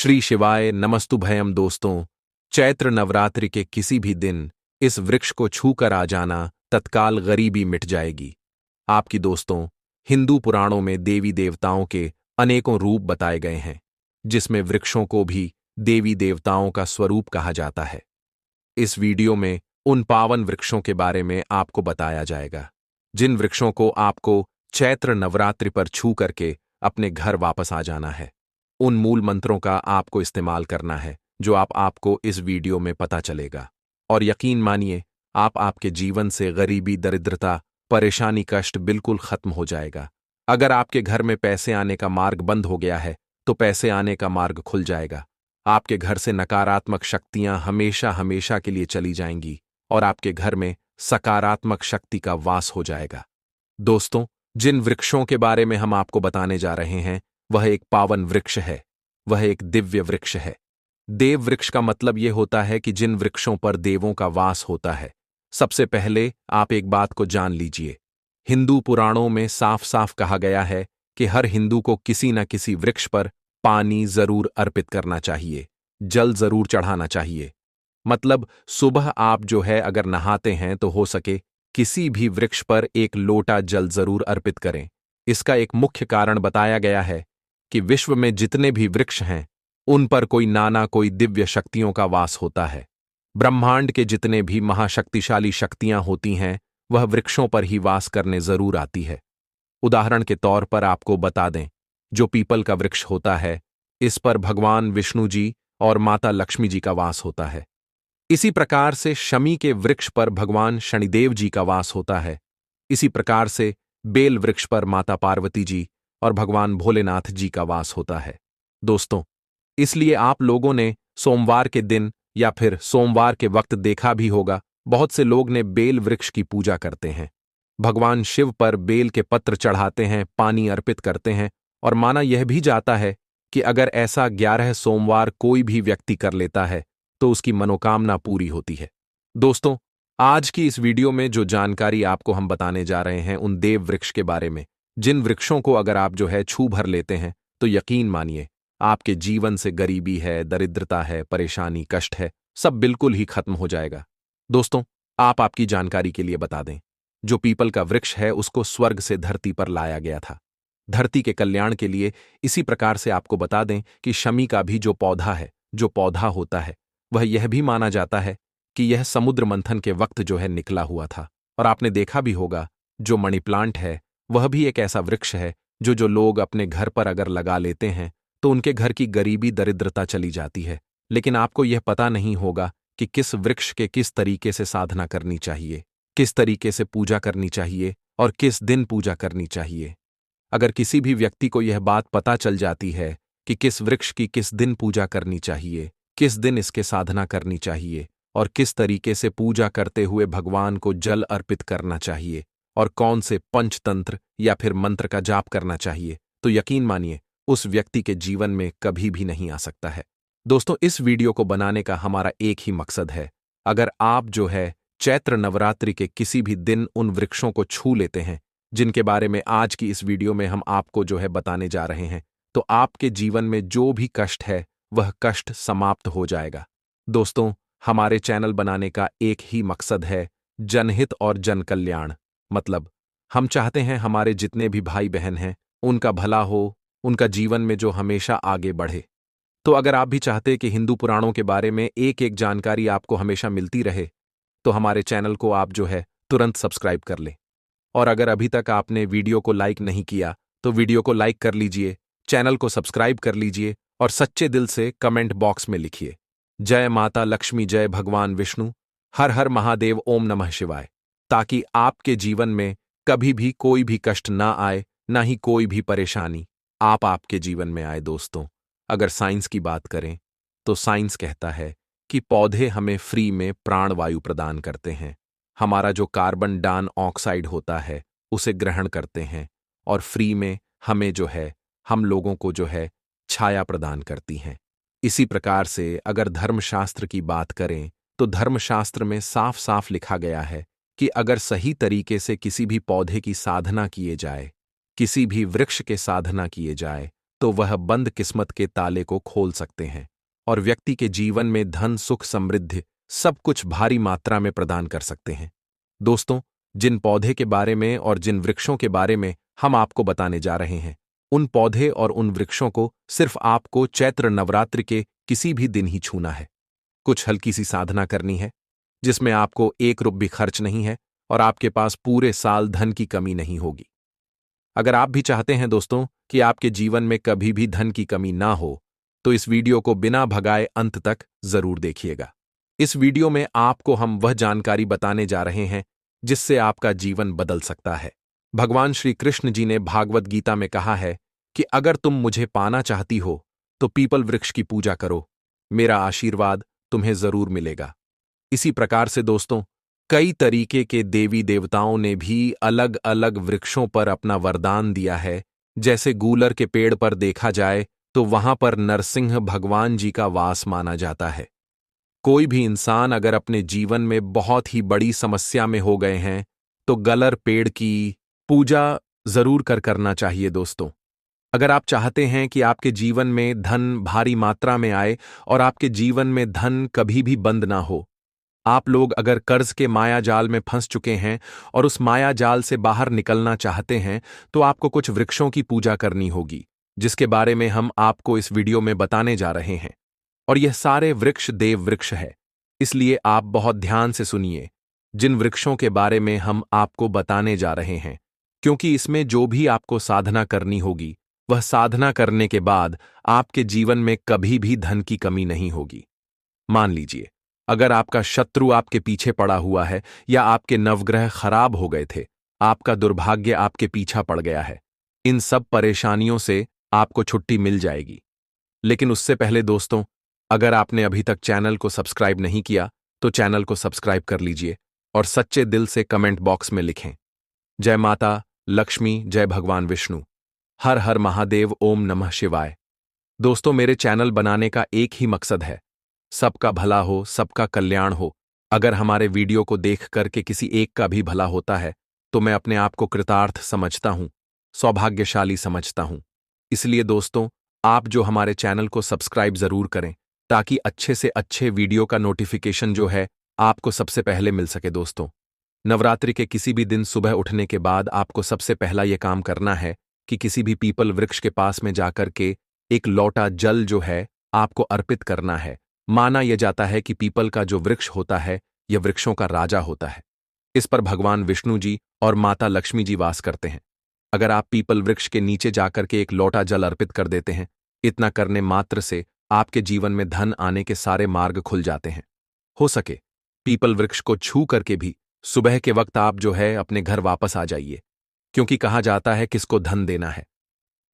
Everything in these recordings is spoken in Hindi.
श्री शिवाय नमस्तुभयम। दोस्तों, चैत्र नवरात्रि के किसी भी दिन इस वृक्ष को छूकर आ जाना, तत्काल गरीबी मिट जाएगी। आपकी दोस्तों, हिंदू पुराणों में देवी देवताओं के अनेकों रूप बताए गए हैं, जिसमें वृक्षों को भी देवी देवताओं का स्वरूप कहा जाता है। इस वीडियो में उन पावन वृक्षों के बारे में आपको बताया जाएगा, जिन वृक्षों को आपको चैत्र नवरात्रि पर छू करके अपने घर वापस आ जाना है। उन मूल मंत्रों का आपको इस्तेमाल करना है जो आपको इस वीडियो में पता चलेगा, और यकीन मानिए, आपके जीवन से गरीबी, दरिद्रता, परेशानी, कष्ट बिल्कुल खत्म हो जाएगा। अगर आपके घर में पैसे आने का मार्ग बंद हो गया है तो पैसे आने का मार्ग खुल जाएगा। आपके घर से नकारात्मक शक्तियां हमेशा हमेशा के लिए चली जाएंगी और आपके घर में सकारात्मक शक्ति का वास हो जाएगा। दोस्तों, जिन वृक्षों के बारे में हम आपको बताने जा रहे हैं, वह एक पावन वृक्ष है, वह एक दिव्य वृक्ष है। देव वृक्ष का मतलब यह होता है कि जिन वृक्षों पर देवों का वास होता है। सबसे पहले आप एक बात को जान लीजिए, हिंदू पुराणों में साफ साफ कहा गया है कि हर हिंदू को किसी न किसी वृक्ष पर पानी जरूर अर्पित करना चाहिए, जल जरूर चढ़ाना चाहिए। मतलब सुबह आप अगर नहाते हैं तो हो सके किसी भी वृक्ष पर एक लोटा जल जरूर अर्पित करें। इसका एक मुख्य कारण बताया गया है कि विश्व में जितने भी वृक्ष हैं, उन पर कोई दिव्य शक्तियों का वास होता है। ब्रह्मांड के जितने भी महाशक्तिशाली शक्तियां होती हैं, वह वृक्षों पर ही वास करने जरूर आती है। उदाहरण के तौर पर आपको बता दें, जो पीपल का वृक्ष होता है, इस पर भगवान विष्णु जी और माता लक्ष्मी जी का वास होता है। इसी प्रकार से शमी के वृक्ष पर भगवान शनिदेव जी का वास होता है। इसी प्रकार से बेल वृक्ष पर माता पार्वती जी और भगवान भोलेनाथ जी का वास होता है। दोस्तों, इसलिए आप लोगों ने सोमवार के दिन या फिर सोमवार के वक्त देखा भी होगा, बहुत से लोग ने बेल वृक्ष की पूजा करते हैं। भगवान शिव पर बेल के पत्र चढ़ाते हैं, पानी अर्पित करते हैं, और माना यह भी जाता है कि अगर ऐसा 11 सोमवार कोई भी व्यक्ति कर लेता है तो उसकी मनोकामना पूरी होती है। दोस्तों, आज की इस वीडियो में जो जानकारी आपको हम बताने जा रहे हैं, उन देव वृक्ष के बारे में, जिन वृक्षों को अगर आप छू भर लेते हैं तो यकीन मानिए, आपके जीवन से गरीबी है, दरिद्रता है, परेशानी, कष्ट है, सब बिल्कुल ही खत्म हो जाएगा। दोस्तों, आपकी जानकारी के लिए बता दें, जो पीपल का वृक्ष है उसको स्वर्ग से धरती पर लाया गया था, धरती के कल्याण के लिए। इसी प्रकार से आपको बता दें कि शमी का भी जो पौधा होता है, वह यह भी माना जाता है कि यह समुद्र मंथन के वक्त निकला हुआ था। और आपने देखा भी होगा, जो मनी प्लांट है वह भी एक ऐसा वृक्ष है जो लोग अपने घर पर अगर लगा लेते हैं तो उनके घर की गरीबी, दरिद्रता चली जाती है। लेकिन आपको यह पता नहीं होगा कि किस वृक्ष के किस तरीके से साधना करनी चाहिए, किस तरीके से पूजा करनी चाहिए और किस दिन पूजा करनी चाहिए। अगर किसी भी व्यक्ति को यह बात पता चल जाती है कि किस वृक्ष की किस दिन पूजा करनी चाहिए, किस दिन इसके साधना करनी चाहिए और किस तरीके से पूजा करते हुए भगवान को जल अर्पित करना चाहिए और कौन से पंचतंत्र या फिर मंत्र का जाप करना चाहिए, तो यकीन मानिए, उस व्यक्ति के जीवन में कभी भी नहीं आ सकता है। दोस्तों, इस वीडियो को बनाने का हमारा एक ही मकसद है, अगर आप चैत्र नवरात्रि के किसी भी दिन उन वृक्षों को छू लेते हैं जिनके बारे में आज की इस वीडियो में हम आपको बताने जा रहे हैं, तो आपके जीवन में जो भी कष्ट है वह कष्ट समाप्त हो जाएगा। दोस्तों, हमारे चैनल बनाने का एक ही मकसद है, जनहित और जन कल्याण। मतलब हम चाहते हैं हमारे जितने भी भाई बहन हैं उनका भला हो, उनका जीवन में हमेशा आगे बढ़े। तो अगर आप भी चाहते कि हिंदू पुराणों के बारे में एक एक जानकारी आपको हमेशा मिलती रहे, तो हमारे चैनल को आप तुरंत सब्सक्राइब कर लें। और अगर अभी तक आपने वीडियो को लाइक नहीं किया तो वीडियो को लाइक कर लीजिए, चैनल को सब्सक्राइब कर लीजिए और सच्चे दिल से कमेंट बॉक्स में लिखिए, जय माता लक्ष्मी, जय भगवान विष्णु, हर हर महादेव, ओम नमः शिवाय, ताकि आपके जीवन में कभी भी कोई भी कष्ट ना आए, ना ही कोई भी परेशानी आपके जीवन में आए। दोस्तों, अगर साइंस की बात करें तो साइंस कहता है कि पौधे हमें फ्री में प्राण वायु प्रदान करते हैं। हमारा जो कार्बन डाइऑक्साइड होता है उसे ग्रहण करते हैं और फ्री में हमें हम लोगों को छाया प्रदान करती हैं। इसी प्रकार से अगर धर्मशास्त्र की बात करें तो धर्मशास्त्र में साफ साफ लिखा गया है कि अगर सही तरीके से किसी भी पौधे की साधना किए जाए, किसी भी वृक्ष के साधना किए जाए, तो वह बंद किस्मत के ताले को खोल सकते हैं और व्यक्ति के जीवन में धन, सुख, समृद्धि सब कुछ भारी मात्रा में प्रदान कर सकते हैं। दोस्तों, जिन पौधे के बारे में और जिन वृक्षों के बारे में हम आपको बताने जा रहे हैं, उन पौधे और उन वृक्षों को सिर्फ आपको चैत्र नवरात्रि के किसी भी दिन ही छूना है। कुछ हल्की सी साधना करनी है जिसमें आपको 1 रुपया भी खर्च नहीं है और आपके पास पूरे साल धन की कमी नहीं होगी। अगर आप भी चाहते हैं दोस्तों कि आपके जीवन में कभी भी धन की कमी ना हो, तो इस वीडियो को बिना भगाए अंत तक जरूर देखिएगा। इस वीडियो में आपको हम वह जानकारी बताने जा रहे हैं जिससे आपका जीवन बदल सकता है। भगवान श्री कृष्ण जी ने भागवत गीता में कहा है कि अगर तुम मुझे पाना चाहती हो तो पीपल वृक्ष की पूजा करो, मेरा आशीर्वाद तुम्हें जरूर मिलेगा। इसी प्रकार से दोस्तों, कई तरीके के देवी देवताओं ने भी अलग अलग वृक्षों पर अपना वरदान दिया है। जैसे गूलर के पेड़ पर देखा जाए तो वहां पर नरसिंह भगवान जी का वास माना जाता है। कोई भी इंसान अगर अपने जीवन में बहुत ही बड़ी समस्या में हो गए हैं तो गलर पेड़ की पूजा जरूर करना चाहिए दोस्तों। अगर आप चाहते हैं कि आपके जीवन में धन भारी मात्रा में आए और आपके जीवन में धन कभी भी बंद ना हो, आप लोग अगर कर्ज के माया जाल में फंस चुके हैं और उस माया जाल से बाहर निकलना चाहते हैं, तो आपको कुछ वृक्षों की पूजा करनी होगी, जिसके बारे में हम आपको इस वीडियो में बताने जा रहे हैं। और यह सारे वृक्ष देव वृक्ष है, इसलिए आप बहुत ध्यान से सुनिए जिन वृक्षों के बारे में हम आपको बताने जा रहे हैं, क्योंकि इसमें जो भी आपको साधना करनी होगी, वह साधना करने के बाद आपके जीवन में कभी भी धन की कमी नहीं होगी। मान लीजिए, अगर आपका शत्रु आपके पीछे पड़ा हुआ है या आपके नवग्रह खराब हो गए थे, आपका दुर्भाग्य आपके पीछा पड़ गया है, इन सब परेशानियों से आपको छुट्टी मिल जाएगी। लेकिन उससे पहले दोस्तों, अगर आपने अभी तक चैनल को सब्सक्राइब नहीं किया तो चैनल को सब्सक्राइब कर लीजिए और सच्चे दिल से कमेंट बॉक्स में लिखें, जय माता लक्ष्मी, जय भगवान विष्णु, हर हर महादेव, ओम नमः शिवाय। दोस्तों, मेरे चैनल बनाने का एक ही मकसद है, सबका भला हो, सबका कल्याण हो। अगर हमारे वीडियो को देख करके किसी एक का भी भला होता है तो मैं अपने आप को कृतार्थ समझता हूं, सौभाग्यशाली समझता हूं। इसलिए दोस्तों, आप जो हमारे चैनल को सब्सक्राइब जरूर करें ताकि अच्छे से अच्छे वीडियो का नोटिफिकेशन जो है आपको सबसे पहले मिल सके। दोस्तों, नवरात्रि के किसी भी दिन सुबह उठने के बाद आपको सबसे पहला यह काम करना है कि किसी भी पीपल वृक्ष के पास में जाकर के एक लोटा जल जो है आपको अर्पित करना है। माना यह जाता है कि पीपल का जो वृक्ष होता है यह वृक्षों का राजा होता है। इस पर भगवान विष्णु जी और माता लक्ष्मी जी वास करते हैं। अगर आप पीपल वृक्ष के नीचे जाकर के एक लोटा जल अर्पित कर देते हैं, इतना करने मात्र से आपके जीवन में धन आने के सारे मार्ग खुल जाते हैं। हो सके पीपल वृक्ष को छू करके भी सुबह के वक्त आप जो है अपने घर वापस आ जाइए, क्योंकि कहा जाता है किसको धन देना है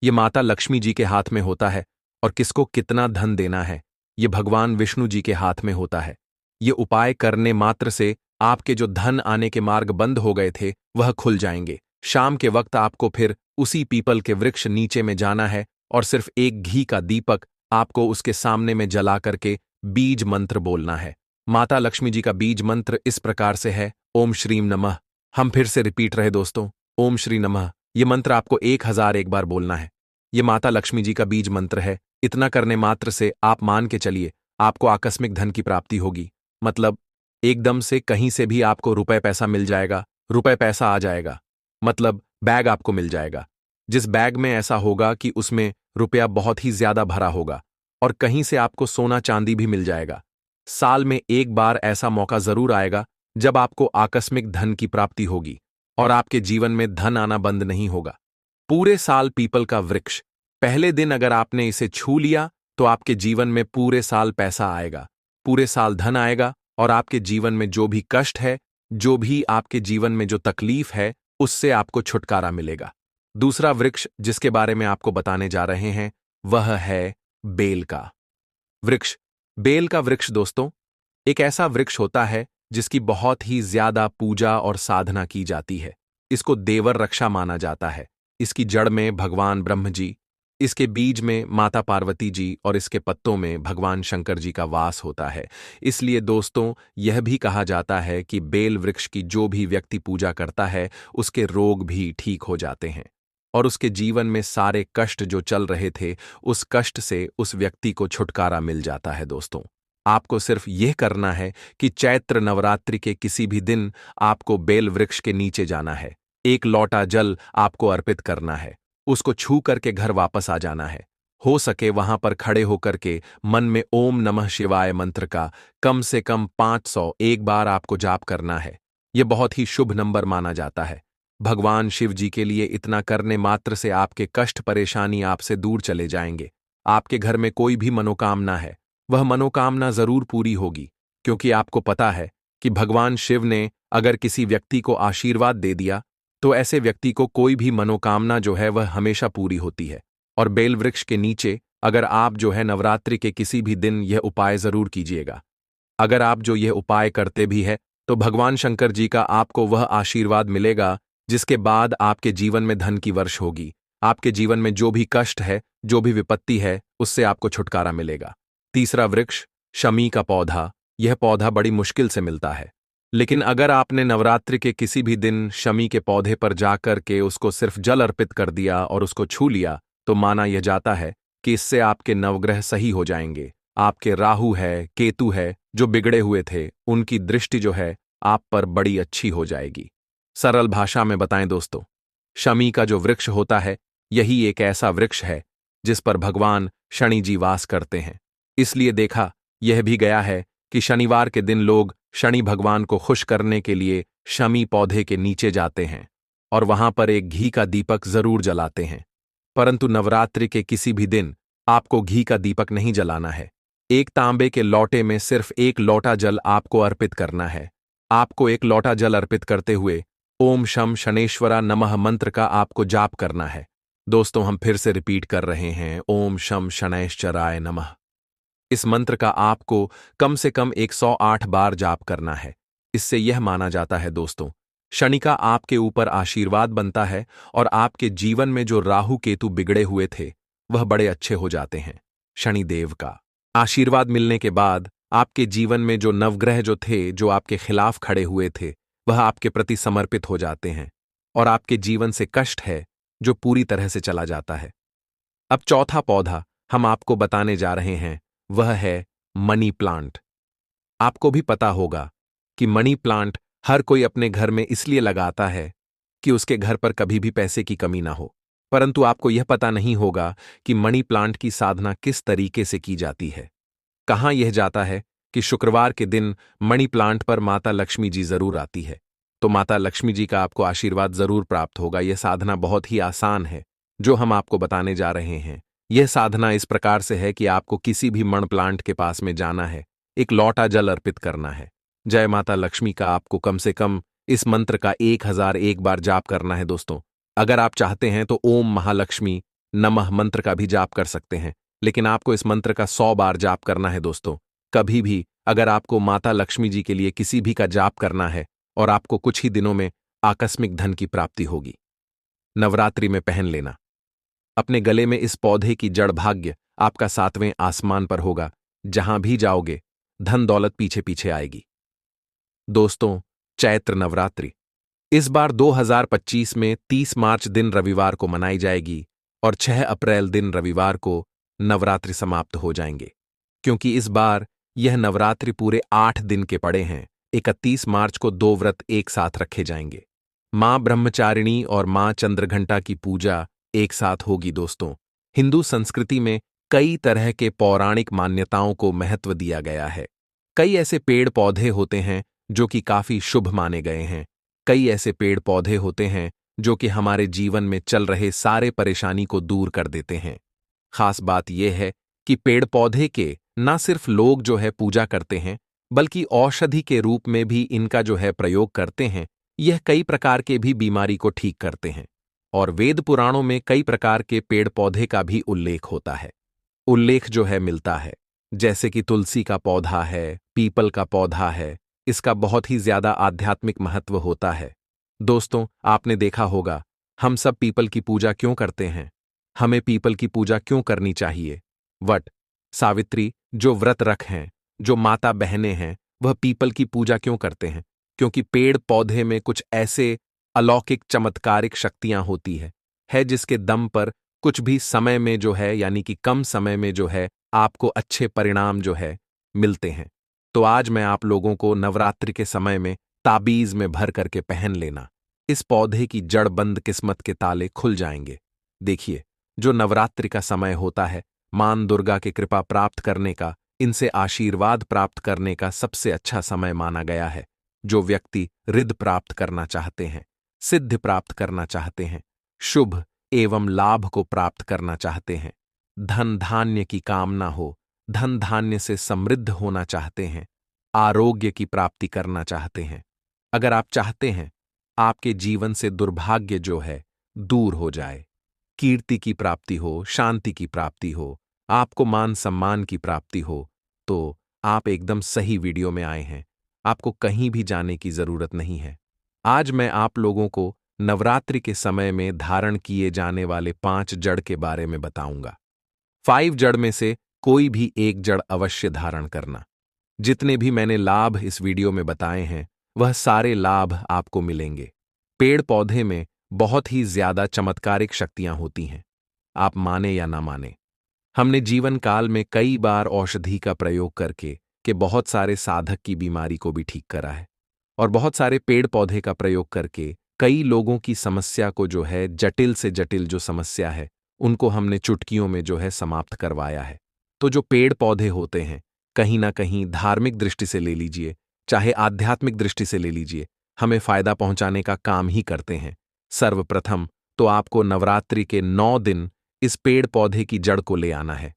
ये माता लक्ष्मी जी के हाथ में होता है और किसको कितना धन देना है ये भगवान विष्णु जी के हाथ में होता है। ये उपाय करने मात्र से आपके जो धन आने के मार्ग बंद हो गए थे वह खुल जाएंगे। शाम के वक्त आपको फिर उसी पीपल के वृक्ष नीचे में जाना है और सिर्फ एक घी का दीपक आपको उसके सामने में जला करके बीज मंत्र बोलना है। माता लक्ष्मी जी का बीज मंत्र इस प्रकार से है, ओम श्रीम नमः। हम फिर से रिपीट रहे दोस्तों, ओम श्री नमः। ये मंत्र आपको 1001 बार बोलना है। ये माता लक्ष्मी जी का बीज मंत्र है। इतना करने मात्र से आप मान के चलिए आपको आकस्मिक धन की प्राप्ति होगी। मतलब एकदम से कहीं से भी आपको रुपए पैसा मिल जाएगा, रुपए पैसा आ जाएगा। मतलब बैग आपको मिल जाएगा, जिस बैग में ऐसा होगा कि उसमें रुपया बहुत ही ज्यादा भरा होगा, और कहीं से आपको सोना चांदी भी मिल जाएगा। साल में एक बार ऐसा मौका जरूर आएगा जब आपको आकस्मिक धन की प्राप्ति होगी और आपके जीवन में धन आना बंद नहीं होगा। पूरे साल पीपल का वृक्ष, पहले दिन अगर आपने इसे छू लिया तो आपके जीवन में पूरे साल पैसा आएगा, पूरे साल धन आएगा और आपके जीवन में जो भी कष्ट है, जो भी आपके जीवन में जो तकलीफ है, उससे आपको छुटकारा मिलेगा। दूसरा वृक्ष जिसके बारे में आपको बताने जा रहे हैं वह है बेल का वृक्ष। बेल का वृक्ष दोस्तों एक ऐसा वृक्ष होता है जिसकी बहुत ही ज्यादा पूजा और साधना की जाती है। इसको देवर रक्षा माना जाता है। इसकी जड़ में भगवान ब्रह्म जी, इसके बीज में माता पार्वती जी और इसके पत्तों में भगवान शंकर जी का वास होता है। इसलिए दोस्तों यह भी कहा जाता है कि बेल वृक्ष की जो भी व्यक्ति पूजा करता है उसके रोग भी ठीक हो जाते हैं। और उसके जीवन में सारे कष्ट जो चल रहे थे, उस कष्ट से उस व्यक्ति को छुटकारा मिल जाता है दोस्तों। आपको सिर्फ यह करना है कि चैत्र नवरात्रि के किसी भी दिन आपको बेल वृक्ष के नीचे जाना है। एक लोटा जल आपको अर्पित करना है, उसको छू करके घर वापस आ जाना है। हो सके वहां पर खड़े होकर के मन में ओम नमः शिवाय मंत्र का कम से कम 500 एक बार आपको जाप करना है। यह बहुत ही शुभ नंबर माना जाता है। भगवान शिव जी के लिए इतना करने मात्र से आपके कष्ट परेशानी आपसे दूर चले जाएंगे। आपके घर में कोई भी मनोकामना है, वह मनोकामना जरूर पूरी होगी, क्योंकि आपको पता है कि भगवान शिव ने अगर किसी व्यक्ति को आशीर्वाद दे दिया तो ऐसे व्यक्ति को कोई भी मनोकामना जो है वह हमेशा पूरी होती है। और बेल वृक्ष के नीचे अगर आप जो है नवरात्रि के किसी भी दिन यह उपाय जरूर कीजिएगा। अगर आप जो यह उपाय करते भी है तो भगवान शंकर जी का आपको वह आशीर्वाद मिलेगा, जिसके बाद आपके जीवन में धन की वर्ष होगी। आपके जीवन में जो भी कष्ट है, जो भी विपत्ति है, उससे आपको छुटकारा मिलेगा। तीसरा वृक्ष शमी का पौधा। यह पौधा बड़ी मुश्किल से मिलता है, लेकिन अगर आपने नवरात्रि के किसी भी दिन शमी के पौधे पर जाकर के उसको सिर्फ जल अर्पित कर दिया और उसको छू लिया, तो माना यह जाता है कि इससे आपके नवग्रह सही हो जाएंगे। आपके राहु है, केतु है, जो बिगड़े हुए थे, उनकी दृष्टि जो है आप पर बड़ी अच्छी हो जाएगी। सरल भाषा में बताएं दोस्तों, शमी का जो वृक्ष होता है, यही एक ऐसा वृक्ष है जिस पर भगवान शनि जी वास करते हैं। इसलिए देखा यह भी गया है कि शनिवार के दिन लोग शनि भगवान को खुश करने के लिए शमी पौधे के नीचे जाते हैं और वहां पर एक घी का दीपक जरूर जलाते हैं। परंतु नवरात्रि के किसी भी दिन आपको घी का दीपक नहीं जलाना है। एक तांबे के लोटे में सिर्फ एक लोटा जल आपको अर्पित करना है। आपको एक लोटा जल अर्पित करते हुए ओम शम शनेश्वरा नमः मंत्र का आपको जाप करना है। दोस्तों, हम फिर से रिपीट कर रहे हैं, ओम शम शनैश्चराय नमः। इस मंत्र का आपको कम से कम 108 बार जाप करना है। इससे यह माना जाता है दोस्तों, शनि का आपके ऊपर आशीर्वाद बनता है और आपके जीवन में जो राहु केतु बिगड़े हुए थे वह बड़े अच्छे हो जाते हैं। शनि देव का आशीर्वाद मिलने के बाद आपके जीवन में जो नवग्रह जो थे, जो आपके खिलाफ खड़े हुए थे, वह आपके प्रति समर्पित हो जाते हैं और आपके जीवन से कष्ट है जो पूरी तरह से चला जाता है। अब चौथा पौधा हम आपको बताने जा रहे हैं, वह है मनी प्लांट। आपको भी पता होगा कि मनी प्लांट हर कोई अपने घर में इसलिए लगाता है कि उसके घर पर कभी भी पैसे की कमी ना हो। परंतु आपको यह पता नहीं होगा कि मनी प्लांट की साधना किस तरीके से की जाती है। कहाँ यह जाता है कि शुक्रवार के दिन मनी प्लांट पर माता लक्ष्मी जी जरूर आती है, तो माता लक्ष्मी जी का आपको आशीर्वाद जरूर प्राप्त होगा। यह साधना बहुत ही आसान है जो हम आपको बताने जा रहे हैं। यह साधना इस प्रकार से है कि आपको किसी भी मण प्लांट के पास में जाना है, एक लोटा जल अर्पित करना है, जय माता लक्ष्मी का आपको कम से कम इस मंत्र का 1001 बार जाप करना है। दोस्तों, अगर आप चाहते हैं तो ओम महालक्ष्मी नमः मंत्र का भी जाप कर सकते हैं, लेकिन आपको इस मंत्र का 100 बार जाप करना है। दोस्तों, कभी भी अगर आपको माता लक्ष्मी जी के लिए किसी भी का जाप करना है और आपको कुछ ही दिनों में आकस्मिक धन की प्राप्ति होगी। नवरात्रि में पहन लेना। अपने गले में इस पौधे की जड़ भाग्य आपका 7वें आसमान पर होगा। जहां भी जाओगे धन दौलत पीछे पीछे आएगी। दोस्तों, चैत्र नवरात्रि इस बार 2025 में 30 मार्च दिन रविवार को मनाई जाएगी और 6 अप्रैल दिन रविवार को नवरात्रि समाप्त हो जाएंगे, क्योंकि इस बार यह नवरात्रि पूरे 8 दिन के पड़े हैं। 31 मार्च को 2 व्रत एक साथ रखे जाएंगे। मां ब्रह्मचारिणी और मां चंद्रघंटा की पूजा एक साथ होगी। दोस्तों, हिंदू संस्कृति में कई तरह के पौराणिक मान्यताओं को महत्व दिया गया है। कई ऐसे पेड़ पौधे होते हैं जो कि काफी शुभ माने गए हैं। कई ऐसे पेड़ पौधे होते हैं जो कि हमारे जीवन में चल रहे सारे परेशानी को दूर कर देते हैं। खास बात यह है कि पेड़ पौधे के न सिर्फ लोग जो है पूजा करते हैं, बल्कि औषधि के रूप में भी इनका जो है प्रयोग करते हैं। यह कई प्रकार के भी बीमारी को ठीक करते हैं और वेद पुराणों में कई प्रकार के पेड़ पौधे का भी उल्लेख होता है। उल्लेख जो है मिलता है, जैसे कि तुलसी का पौधा है, पीपल का पौधा है। इसका बहुत ही ज्यादा आध्यात्मिक महत्व होता है। दोस्तों, आपने देखा होगा हम सब पीपल की पूजा क्यों करते हैं, हमें पीपल की पूजा क्यों करनी चाहिए। वट सावित्री जो व्रत रख हैं, जो माता बहनें हैं, वह पीपल की पूजा क्यों करते हैं? क्योंकि पेड़ पौधे में कुछ ऐसे अलौकिक चमत्कारिक शक्तियां होती है है जिसके दम पर कुछ भी समय में जो है यानी कि कम समय में जो है आपको अच्छे परिणाम जो है मिलते हैं। तो आज मैं आप लोगों को नवरात्रि के समय में ताबीज में भर करके पहन लेना। इस पौधे की जड़ बंद किस्मत के ताले खुल जाएंगे। देखिए, जो नवरात्रि का समय होता है, मां दुर्गा की कृपा प्राप्त करने का, इनसे आशीर्वाद प्राप्त करने का सबसे अच्छा समय माना गया है। जो व्यक्ति रिद्ध प्राप्त करना चाहते हैं, सिद्ध प्राप्त करना चाहते हैं, शुभ एवं लाभ को प्राप्त करना चाहते हैं, धन धान्य की कामना हो, धन धान्य से समृद्ध होना चाहते हैं, आरोग्य की प्राप्ति करना चाहते हैं, अगर आप चाहते हैं आपके जीवन से दुर्भाग्य जो है दूर हो जाए, कीर्ति की प्राप्ति हो, शांति की प्राप्ति हो, आपको मान सम्मान की प्राप्ति हो, तो आप एकदम सही वीडियो में आए हैं। आपको कहीं भी जाने की जरूरत नहीं है। आज मैं आप लोगों को नवरात्रि के समय में धारण किए जाने वाले 5 जड़ के बारे में बताऊंगा। 5 जड़ में से कोई भी एक जड़ अवश्य धारण करना। जितने भी मैंने लाभ इस वीडियो में बताए हैं, वह सारे लाभ आपको मिलेंगे। पेड़ पौधे में बहुत ही ज्यादा चमत्कारिक शक्तियां होती हैं, आप माने या ना माने। हमने जीवन काल में कई बार औषधि का प्रयोग करके के बहुत सारे साधक की बीमारी को भी ठीक करा है, और बहुत सारे पेड़ पौधे का प्रयोग करके कई लोगों की समस्या को जो है जटिल से जटिल जो समस्या है उनको हमने चुटकियों में जो है समाप्त करवाया है। तो जो पेड़ पौधे होते हैं, कहीं ना कहीं धार्मिक दृष्टि से ले लीजिए, चाहे आध्यात्मिक दृष्टि से ले लीजिए, हमें फायदा पहुंचाने का काम ही करते हैं। सर्वप्रथम तो आपको नवरात्रि के 9 दिन इस पेड़ पौधे की जड़ को ले आना है।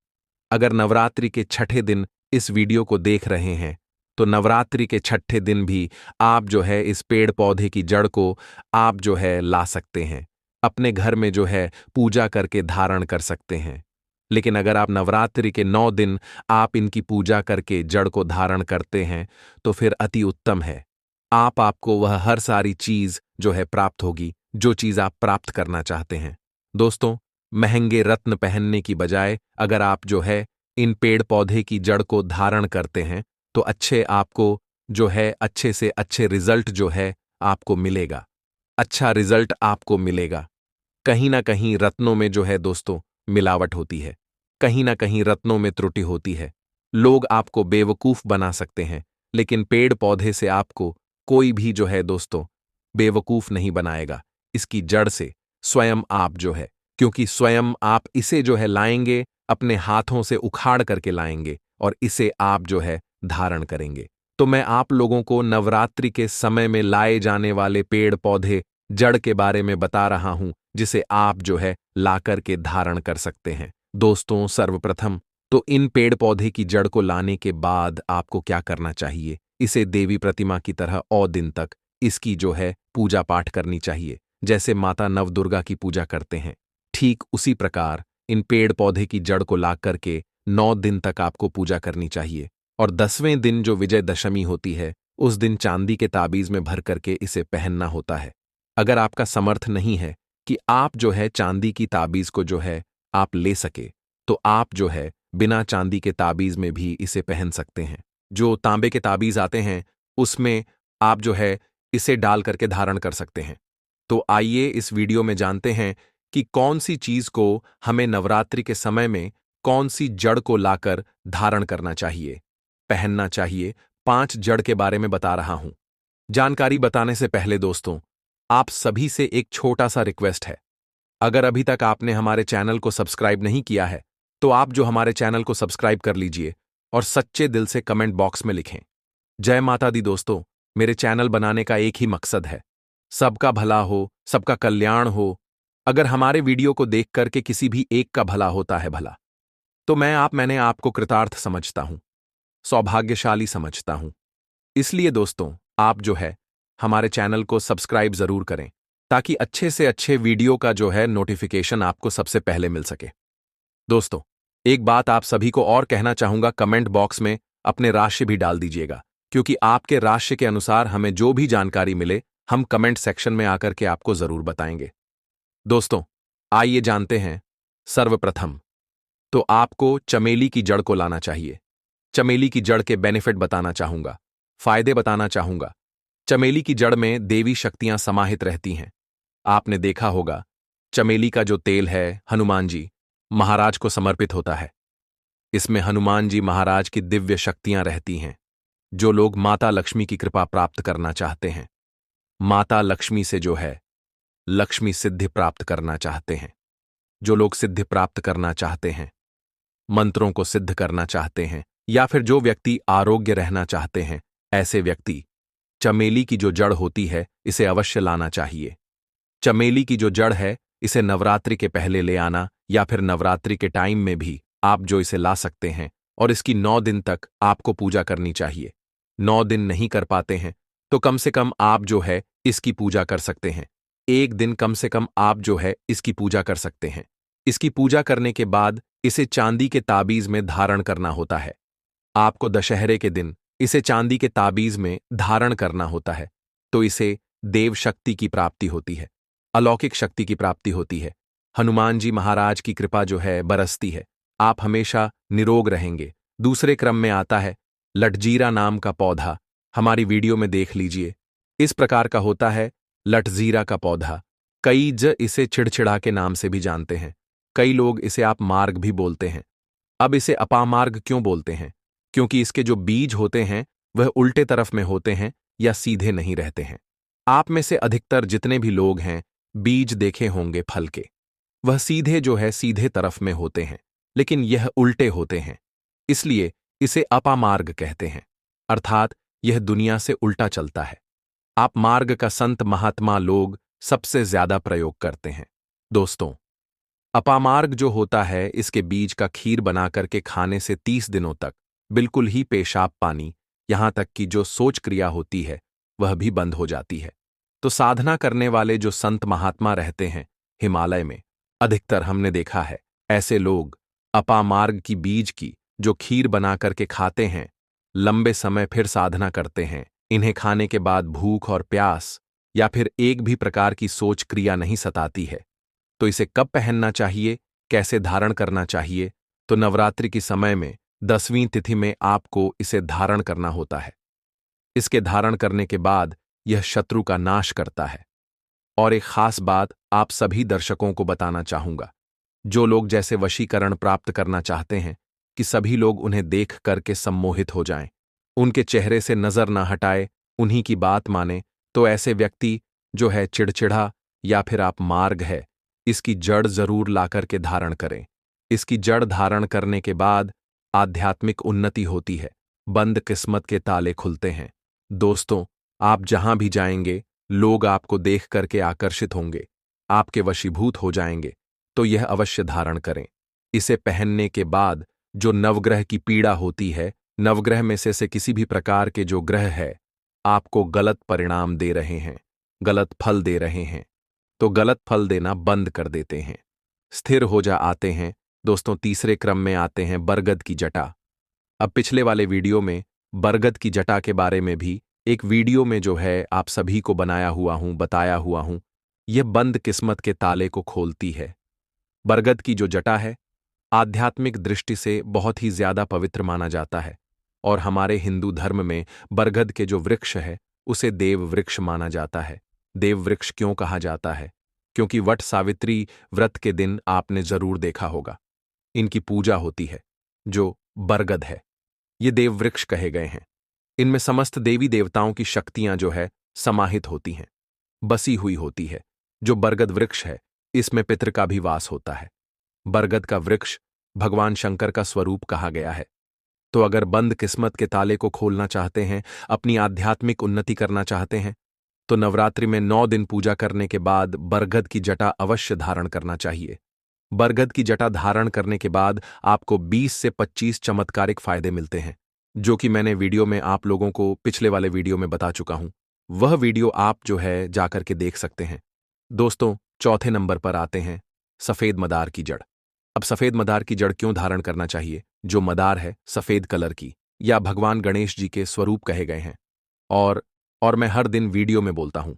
अगर नवरात्रि के छठे दिन इस वीडियो को देख रहे हैं, तो नवरात्रि के छठे दिन भी आप जो है इस पेड़ पौधे की जड़ को आप जो है ला सकते हैं, अपने घर में जो है पूजा करके धारण कर सकते हैं। लेकिन अगर आप नवरात्रि के 9 दिन आप इनकी पूजा करके जड़ को धारण करते हैं, तो फिर अति उत्तम है। आपको वह हर सारी चीज जो है प्राप्त होगी, जो चीज आप प्राप्त करना चाहते हैं। दोस्तों, महंगे रत्न पहनने की बजाय अगर आप जो है इन पेड़ पौधे की जड़ को धारण करते हैं, तो आपको जो है अच्छे से अच्छे रिजल्ट जो है आपको मिलेगा। अच्छा रिजल्ट आपको मिलेगा। कहीं ना कहीं रत्नों में जो है दोस्तों मिलावट होती है, कहीं ना कहीं रत्नों में त्रुटि होती है। लोग आपको बेवकूफ बना सकते हैं, लेकिन पेड़ पौधे से आपको कोई भी जो है दोस्तों बेवकूफ नहीं बनाएगा। इसकी जड़ से स्वयं आप जो है, क्योंकि स्वयं आप इसे जो है लाएंगे, अपने हाथों से उखाड़ करके लाएंगे और इसे आप जो है धारण करेंगे। तो मैं आप लोगों को नवरात्रि के समय में लाए जाने वाले पेड़ पौधे जड़ के बारे में बता रहा हूं, जिसे आप जो है लाकर के धारण कर सकते हैं। दोस्तों, सर्वप्रथम तो इन पेड़ पौधे की जड़ को लाने के बाद आपको क्या करना चाहिए, इसे देवी प्रतिमा की तरह और दिन तक इसकी जो है पूजा पाठ करनी चाहिए। जैसे माता नवदुर्गा की पूजा करते हैं, ठीक उसी प्रकार इन पेड़ पौधे की जड़ को ला करके 9 दिन तक आपको पूजा करनी चाहिए। और 10वें दिन जो विजयदशमी होती है, उस दिन चांदी के ताबीज में भर करके इसे पहनना होता है। अगर आपका समर्थ नहीं है कि आप जो है चांदी की ताबीज को जो है आप ले सके, तो आप जो है बिना चांदी के ताबीज में भी इसे पहन सकते हैं। जो तांबे के ताबीज आते हैं, उसमें आप जो है इसे डाल करके धारण कर सकते हैं। तो आइए इस वीडियो में जानते हैं कि कौन सी चीज को हमें नवरात्रि के समय में कौन सी जड़ को लाकर धारण करना चाहिए, पहनना चाहिए। 5 जड़ के बारे में बता रहा हूं। जानकारी बताने से पहले दोस्तों, आप सभी से एक छोटा सा रिक्वेस्ट है। अगर अभी तक आपने हमारे चैनल को सब्सक्राइब नहीं किया है, तो आप जो हमारे चैनल को सब्सक्राइब कर लीजिए और सच्चे दिल से कमेंट बॉक्स में लिखें, जय माता दी। दोस्तों, मेरे चैनल बनाने का एक ही मकसद है, सबका भला हो, सबका कल्याण हो। अगर हमारे वीडियो को देख करके किसी भी एक का भला होता है भला, तो मैंने आपको कृतार्थ समझता हूं, सौभाग्यशाली समझता हूं। इसलिए दोस्तों, आप जो है हमारे चैनल को सब्सक्राइब जरूर करें, ताकि अच्छे से अच्छे वीडियो का जो है नोटिफिकेशन आपको सबसे पहले मिल सके। दोस्तों, एक बात आप सभी को और कहना चाहूंगा, कमेंट बॉक्स में अपने राशि भी डाल दीजिएगा, क्योंकि आपके राशि के अनुसार हमें जो भी जानकारी मिले, हम कमेंट सेक्शन में आकर के आपको जरूर बताएंगे। दोस्तों, आइए जानते हैं। सर्वप्रथम तो आपको चमेली की जड़ को लाना चाहिए। चमेली की जड़ के बेनिफिट बताना चाहूंगा, फायदे बताना चाहूंगा। चमेली की जड़ में देवी शक्तियां समाहित रहती हैं। आपने देखा होगा चमेली का जो तेल है हनुमान जी महाराज को समर्पित होता है। इसमें हनुमान जी महाराज की दिव्य शक्तियां रहती हैं। जो लोग माता लक्ष्मी की कृपा प्राप्त करना चाहते हैं, माता लक्ष्मी से जो है लक्ष्मी सिद्धि प्राप्त करना चाहते हैं, जो लोग सिद्धि प्राप्त करना चाहते हैं, मंत्रों को सिद्ध करना चाहते हैं, या फिर जो व्यक्ति आरोग्य रहना चाहते हैं, ऐसे व्यक्ति चमेली की जो जड़ होती है इसे अवश्य लाना चाहिए। चमेली की जो जड़ है इसे नवरात्रि के पहले ले आना, या फिर नवरात्रि के टाइम में भी आप जो इसे ला सकते हैं, और इसकी 9 दिन तक आपको पूजा करनी चाहिए। 9 दिन नहीं कर पाते हैं तो कम से कम आप जो है इसकी पूजा कर सकते हैं। एक दिन कम से कम आप जो है इसकी पूजा कर सकते हैं। इसकी पूजा करने के बाद इसे चांदी के ताबीज में धारण करना होता है। आपको दशहरे के दिन इसे चांदी के ताबीज में धारण करना होता है, तो इसे देव शक्ति की प्राप्ति होती है, अलौकिक शक्ति की प्राप्ति होती है। हनुमान जी महाराज की कृपा जो है बरसती है, आप हमेशा निरोग रहेंगे। दूसरे क्रम में आता है लटजीरा नाम का पौधा। हमारी वीडियो में देख लीजिए, इस प्रकार का होता है लटजीरा का पौधा। कई इसे चिड़चिड़ा के नाम से भी जानते हैं, कई लोग इसे आप मार्ग भी बोलते हैं। अब इसे अपामार्ग क्यों बोलते हैं? क्योंकि इसके जो बीज होते हैं वह उल्टे तरफ में होते हैं या सीधे नहीं रहते हैं। आप में से अधिकतर जितने भी लोग हैं बीज देखे होंगे फल के, वह सीधे जो है सीधे तरफ में होते हैं, लेकिन यह उल्टे होते हैं, इसलिए इसे अपामार्ग कहते हैं, अर्थात यह दुनिया से उल्टा चलता है। आप मार्ग का संत महात्मा लोग सबसे ज्यादा प्रयोग करते हैं। दोस्तों, अपामार्ग जो होता है इसके बीज का खीर बनाकर के खाने से 30 दिनों तक बिल्कुल ही पेशाब पानी, यहां तक कि जो सोच क्रिया होती है वह भी बंद हो जाती है। तो साधना करने वाले जो संत महात्मा रहते हैं हिमालय में, अधिकतर हमने देखा है ऐसे लोग अपामार्ग की बीज की जो खीर बना करके खाते हैं, लंबे समय फिर साधना करते हैं। इन्हें खाने के बाद भूख और प्यास या फिर एक भी प्रकार की सोच क्रिया नहीं सताती है। तो इसे कब पहनना चाहिए, कैसे धारण करना चाहिए? तो नवरात्रि के समय में 10वीं तिथि में आपको इसे धारण करना होता है। इसके धारण करने के बाद यह शत्रु का नाश करता है। और एक खास बात आप सभी दर्शकों को बताना चाहूंगा, जो लोग जैसे वशीकरण प्राप्त करना चाहते हैं कि सभी लोग उन्हें देख करके सम्मोहित हो जाएं, उनके चेहरे से नजर ना हटाए, उन्हीं की बात माने, तो ऐसे व्यक्ति जो है चिड़चिड़ा या फिर आप मार्ग है, इसकी जड़ जरूर लाकर के धारण करें। इसकी जड़ धारण करने के बाद आध्यात्मिक उन्नति होती है, बंद किस्मत के ताले खुलते हैं। दोस्तों, आप जहां भी जाएंगे लोग आपको देख करके आकर्षित होंगे, आपके वशीभूत हो जाएंगे। तो यह अवश्य धारण करें। इसे पहनने के बाद जो नवग्रह की पीड़ा होती है, नवग्रह में से किसी भी प्रकार के जो ग्रह है आपको गलत परिणाम दे रहे हैं, गलत फल दे रहे हैं, तो गलत फल देना बंद कर देते हैं, स्थिर हो जा आते हैं। दोस्तों, तीसरे क्रम में आते हैं बरगद की जटा। अब पिछले वाले वीडियो में बरगद की जटा के बारे में भी एक वीडियो में जो है आप सभी को बनाया हुआ हूं, बताया हुआ हूं। यह बंद किस्मत के ताले को खोलती है। बरगद की जो जटा है आध्यात्मिक दृष्टि से बहुत ही ज्यादा पवित्र माना जाता है, और हमारे हिंदू धर्म में बरगद के जो वृक्ष है उसे देव वृक्ष माना जाता है। देव वृक्ष क्यों कहा जाता है? क्योंकि वट सावित्री व्रत के दिन आपने जरूर देखा होगा इनकी पूजा होती है। जो बरगद है ये देव वृक्ष कहे गए हैं। इनमें समस्त देवी देवताओं की शक्तियां जो है समाहित होती हैं, बसी हुई होती है। जो बरगद वृक्ष है इसमें पितृ का भी वास होता है। बरगद का वृक्ष भगवान शंकर का स्वरूप कहा गया है। तो अगर बंद किस्मत के ताले को खोलना चाहते हैं, अपनी आध्यात्मिक उन्नति करना चाहते हैं, तो नवरात्रि में 9 दिन पूजा करने के बाद बरगद की जटा अवश्य धारण करना चाहिए। बरगद की जटा धारण करने के बाद आपको 20 से 25 चमत्कारिक फायदे मिलते हैं, जो कि मैंने वीडियो में आप लोगों को पिछले वाले वीडियो में बता चुका हूं। वह वीडियो आप जो है जाकर के देख सकते हैं। दोस्तों, चौथे नंबर पर आते हैं सफेद मदार की जड़। अब सफेद मदार की जड़ क्यों धारण करना चाहिए? जो मदार है सफेद कलर की, या भगवान गणेश जी के स्वरूप कहे गए हैं। और मैं हर दिन वीडियो में बोलता हूं,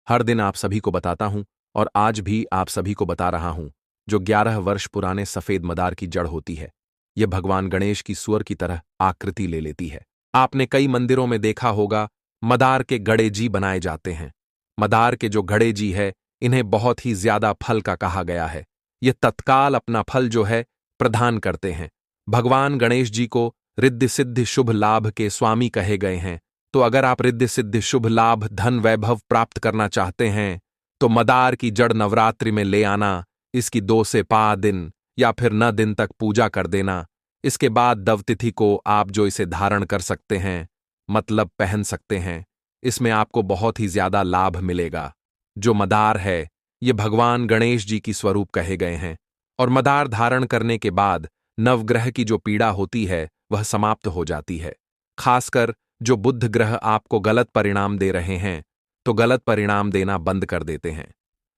हर दिन आप सभी को बताता हूं, और आज भी आप सभी को बता रहा हूं। जो 11 वर्ष पुराने सफेद मदार की जड़ होती है, यह भगवान गणेश की सुअर की तरह आकृति ले लेती है। आपने कई मंदिरों में देखा होगा मदार के गणेश जी बनाए जाते हैं। मदार के जो गणेश जी है इन्हें बहुत ही ज्यादा फल का कहा गया है। ये तत्काल अपना फल जो है प्रदान करते हैं। भगवान गणेश जी को रिद्धि सिद्धि शुभ लाभ के स्वामी कहे गए हैं। तो अगर आप रिद्धि सिद्धि शुभ लाभ धन वैभव प्राप्त करना चाहते हैं तो मदार की जड़ नवरात्रि में ले आना, इसकी 2 से 5 दिन या फिर 9 दिन तक पूजा कर देना। इसके बाद दवतिथि को आप जो इसे धारण कर सकते हैं, मतलब पहन सकते हैं, इसमें आपको बहुत ही ज्यादा लाभ मिलेगा। जो मदार है ये भगवान गणेश जी की स्वरूप कहे गए हैं और मदार धारण करने के बाद नवग्रह की जो पीड़ा होती है वह समाप्त हो जाती है। खासकर जो बुध ग्रह आपको गलत परिणाम दे रहे हैं तो गलत परिणाम देना बंद कर देते हैं।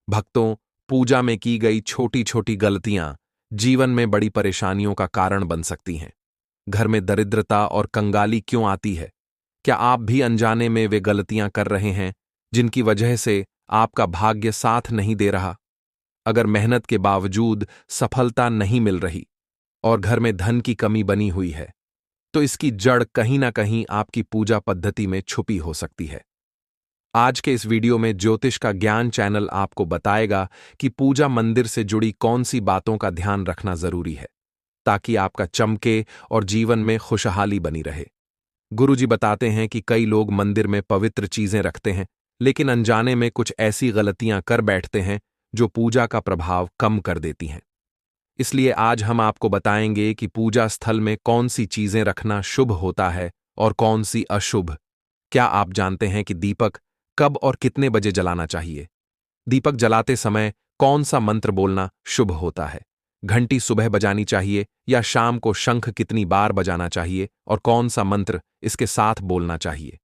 भक्तों, पूजा में की गई छोटी छोटी गलतियां जीवन में बड़ी परेशानियों का कारण बन सकती हैं। घर में दरिद्रता और कंगाली क्यों आती है? क्या आप भी अनजाने में वे गलतियां कर रहे हैं जिनकी वजह से आपका भाग्य साथ नहीं दे रहा? अगर मेहनत के बावजूद सफलता नहीं मिल रही और घर में धन की कमी बनी हुई है तो इसकी जड़ कहीं ना कहीं आपकी पूजा पद्धति में छुपी हो सकती है। आज के इस वीडियो में ज्योतिष का ज्ञान चैनल आपको बताएगा कि पूजा मंदिर से जुड़ी कौन सी बातों का ध्यान रखना जरूरी है ताकि आपका चमके और जीवन में खुशहाली बनी रहे। गुरुजी बताते हैं कि कई लोग मंदिर में पवित्र चीजें रखते हैं लेकिन अनजाने में कुछ ऐसी गलतियां कर बैठते हैं जो पूजा का प्रभाव कम कर देती हैं। इसलिए आज हम आपको बताएंगे कि पूजा स्थल में कौन सी चीजें रखना शुभ होता है और कौन सी अशुभ। क्या आप जानते हैं कि दीपक कब और कितने बजे जलाना चाहिए? दीपक जलाते समय कौन सा मंत्र बोलना शुभ होता है? घंटी सुबह बजानी चाहिए या शाम को शंख कितनी बार बजाना चाहिए और कौन सा मंत्र इसके साथ बोलना चाहिए?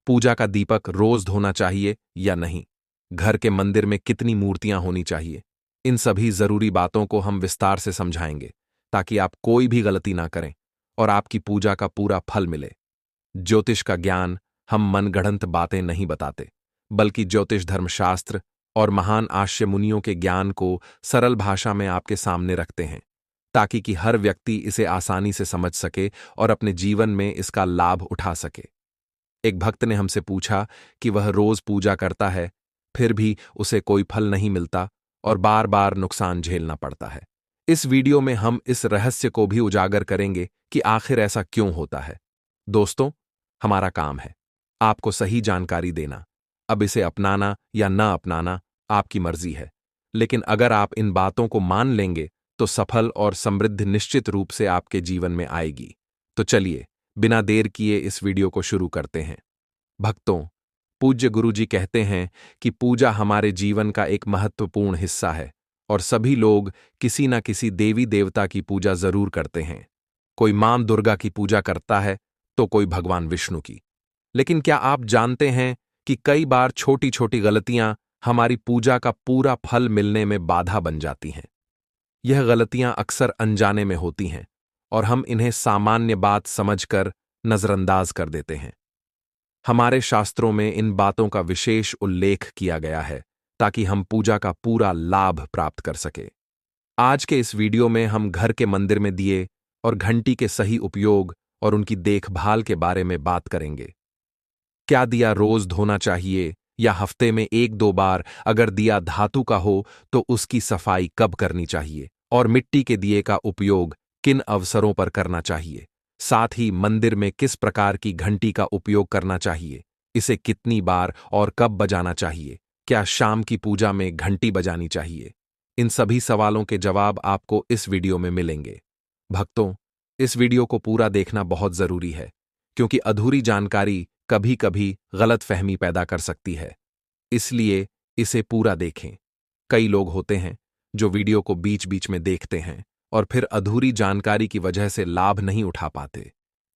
पूजा का दीपक रोज धोना चाहिए या नहीं? घर के मंदिर में कितनी मूर्तियां होनी चाहिए? इन सभी जरूरी बातों को हम विस्तार से समझाएंगे ताकि आप कोई भी गलती ना करें और आपकी पूजा का पूरा फल मिले। ज्योतिष का ज्ञान हम मनगढ़ंत बातें नहीं बताते, बल्कि ज्योतिष धर्मशास्त्र और महान आश्य मुनियों के ज्ञान को सरल भाषा में आपके सामने रखते हैं ताकि कि हर व्यक्ति इसे आसानी से समझ सके और अपने जीवन में इसका लाभ उठा सके। एक भक्त ने हमसे पूछा कि वह रोज पूजा करता है फिर भी उसे कोई फल नहीं मिलता और बार बार नुकसान झेलना पड़ता है। इस वीडियो में हम इस रहस्य को भी उजागर करेंगे कि आखिर ऐसा क्यों होता है। दोस्तों, हमारा काम है आपको सही जानकारी देना। अब इसे अपनाना या न अपनाना आपकी मर्जी है, लेकिन अगर आप इन बातों को मान लेंगे तो सफल और समृद्ध निश्चित रूप से आपके जीवन में आएगी। तो चलिए बिना देर किए इस वीडियो को शुरू करते हैं। भक्तों, पूज्य गुरुजी कहते हैं कि पूजा हमारे जीवन का एक महत्वपूर्ण हिस्सा है और सभी लोग किसी न किसी देवी देवता की पूजा जरूर करते हैं। कोई मां दुर्गा की पूजा करता है तो कोई भगवान विष्णु की। लेकिन क्या आप जानते हैं कि कई बार छोटी छोटी गलतियां हमारी पूजा का पूरा फल मिलने में बाधा बन जाती हैं? यह गलतियां अक्सर अनजाने में होती हैं और हम इन्हें सामान्य बात समझकर नजरअंदाज कर देते हैं। हमारे शास्त्रों में इन बातों का विशेष उल्लेख किया गया है ताकि हम पूजा का पूरा लाभ प्राप्त कर सके। आज के इस वीडियो में हम घर के मंदिर में दिए और घंटी के सही उपयोग और उनकी देखभाल के बारे में बात करेंगे। क्या दिया रोज धोना चाहिए या हफ्ते में 1-2 बार? अगर दिया धातु का हो तो उसकी सफाई कब करनी चाहिए और मिट्टी के दिए का उपयोग किन अवसरों पर करना चाहिए? साथ ही मंदिर में किस प्रकार की घंटी का उपयोग करना चाहिए, इसे कितनी बार और कब बजाना चाहिए? क्या शाम की पूजा में घंटी बजानी चाहिए? इन सभी सवालों के जवाब आपको इस वीडियो में मिलेंगे। भक्तों, इस वीडियो को पूरा देखना बहुत जरूरी है क्योंकि अधूरी जानकारी कभी कभी गलतफहमी पैदा कर सकती है, इसलिए इसे पूरा देखें। कई लोग होते हैं जो वीडियो को बीच बीच में देखते हैं और फिर अधूरी जानकारी की वजह से लाभ नहीं उठा पाते।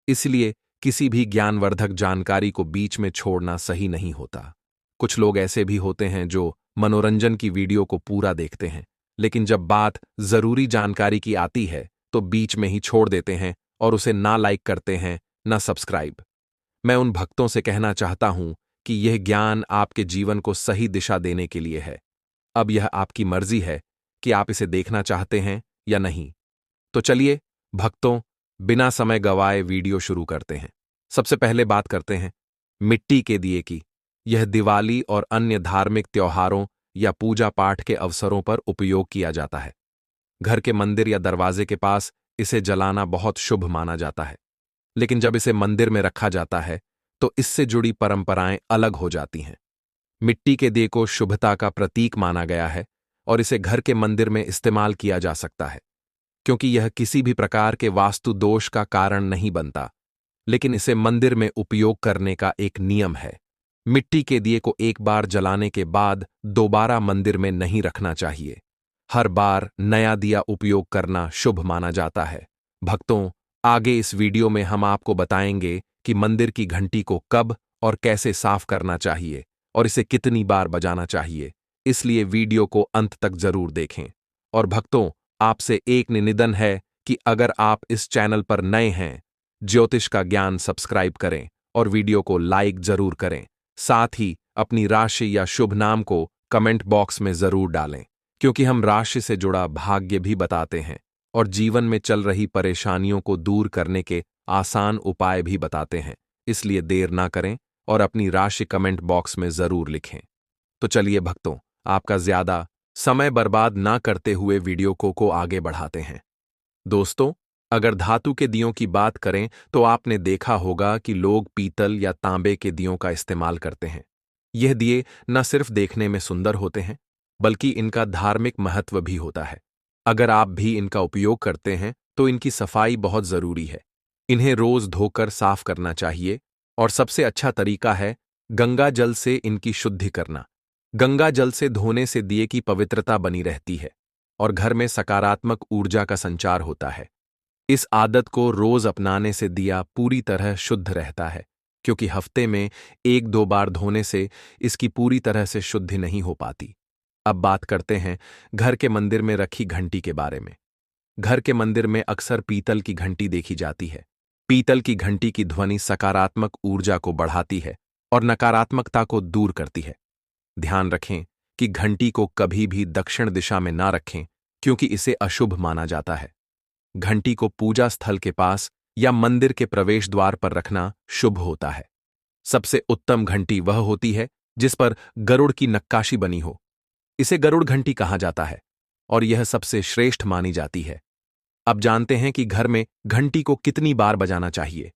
इसलिए किसी भी ज्ञानवर्धक जानकारी को बीच में छोड़ना सही नहीं होता। कुछ लोग ऐसे भी होते हैं जो मनोरंजन की वीडियो को पूरा देखते हैं, लेकिन जब बात जरूरी जानकारी की आती है तो बीच में ही छोड़ देते हैं और उसे ना लाइक करते हैं ना सब्सक्राइब। मैं उन भक्तों से कहना चाहता हूं कि यह ज्ञान आपके जीवन को सही दिशा देने के लिए है। अब यह आपकी मर्जी है कि आप इसे देखना चाहते हैं या नहीं। तो चलिए भक्तों, बिना समय गवाए वीडियो शुरू करते हैं। सबसे पहले बात करते हैं मिट्टी के दिए की। यह दिवाली और अन्य धार्मिक त्योहारों या पूजा पाठ के अवसरों पर उपयोग किया जाता है। घर के मंदिर या दरवाजे के पास इसे जलाना बहुत शुभ माना जाता है। लेकिन जब इसे मंदिर में रखा जाता है तो इससे जुड़ी परंपराएं अलग हो जाती हैं। मिट्टी के दिए को शुभता का प्रतीक माना गया है और इसे घर के मंदिर में इस्तेमाल किया जा सकता है, क्योंकि यह किसी भी प्रकार के वास्तु दोष का कारण नहीं बनता। लेकिन इसे मंदिर में उपयोग करने का एक नियम है। मिट्टी के दिए को एक बार जलाने के बाद दोबारा मंदिर में नहीं रखना चाहिए। हर बार नया दिया उपयोग करना शुभ माना जाता है। भक्तों, आगे इस वीडियो में हम आपको बताएंगे कि मंदिर की घंटी को कब और कैसे साफ करना चाहिए और इसे कितनी बार बजाना चाहिए, इसलिए वीडियो को अंत तक जरूर देखें। और भक्तों, आपसे एक निवेदन है कि अगर आप इस चैनल पर नए हैं, ज्योतिष का ज्ञान सब्सक्राइब करें और वीडियो को लाइक जरूर करें। साथ ही अपनी राशि या शुभ नाम को कमेंट बॉक्स में जरूर डालें, क्योंकि हम राशि से जुड़ा भाग्य भी बताते हैं और जीवन में चल रही परेशानियों को दूर करने के आसान उपाय भी बताते हैं। इसलिए देर ना करें और अपनी राशि कमेंट बॉक्स में जरूर लिखें। तो चलिए भक्तों, आपका ज्यादा समय बर्बाद ना करते हुए वीडियो को आगे बढ़ाते हैं। दोस्तों, अगर धातु के दियों की बात करें तो आपने देखा होगा कि लोग पीतल या तांबे के दियों का इस्तेमाल करते हैं। यह दिए न सिर्फ देखने में सुंदर होते हैं, बल्कि इनका धार्मिक महत्व भी होता है। अगर आप भी इनका उपयोग करते हैं तो इनकी सफाई बहुत जरूरी है। इन्हें रोज धोकर साफ करना चाहिए और सबसे अच्छा तरीका है गंगा जल से इनकी शुद्धि करना। गंगा जल से धोने से दिए की पवित्रता बनी रहती है और घर में सकारात्मक ऊर्जा का संचार होता है। इस आदत को रोज अपनाने से दिया पूरी तरह शुद्ध रहता है, क्योंकि हफ्ते में 1-2 बार धोने से इसकी पूरी तरह से शुद्धि नहीं हो पाती। अब बात करते हैं घर के मंदिर में रखी घंटी के बारे में। घर के मंदिर में अक्सर पीतल की घंटी देखी जाती है। पीतल की घंटी की ध्वनि सकारात्मक ऊर्जा को बढ़ाती है और नकारात्मकता को दूर करती है। ध्यान रखें कि घंटी को कभी भी दक्षिण दिशा में ना रखें, क्योंकि इसे अशुभ माना जाता है। घंटी को पूजा स्थल के पास या मंदिर के प्रवेश द्वार पर रखना शुभ होता है। सबसे उत्तम घंटी वह होती है जिस पर गरुड़ की नक्काशी बनी हो। इसे गरुड़ घंटी कहा जाता है और यह सबसे श्रेष्ठ मानी जाती है। अब जानते हैं कि घर में घंटी को कितनी बार बजाना चाहिए।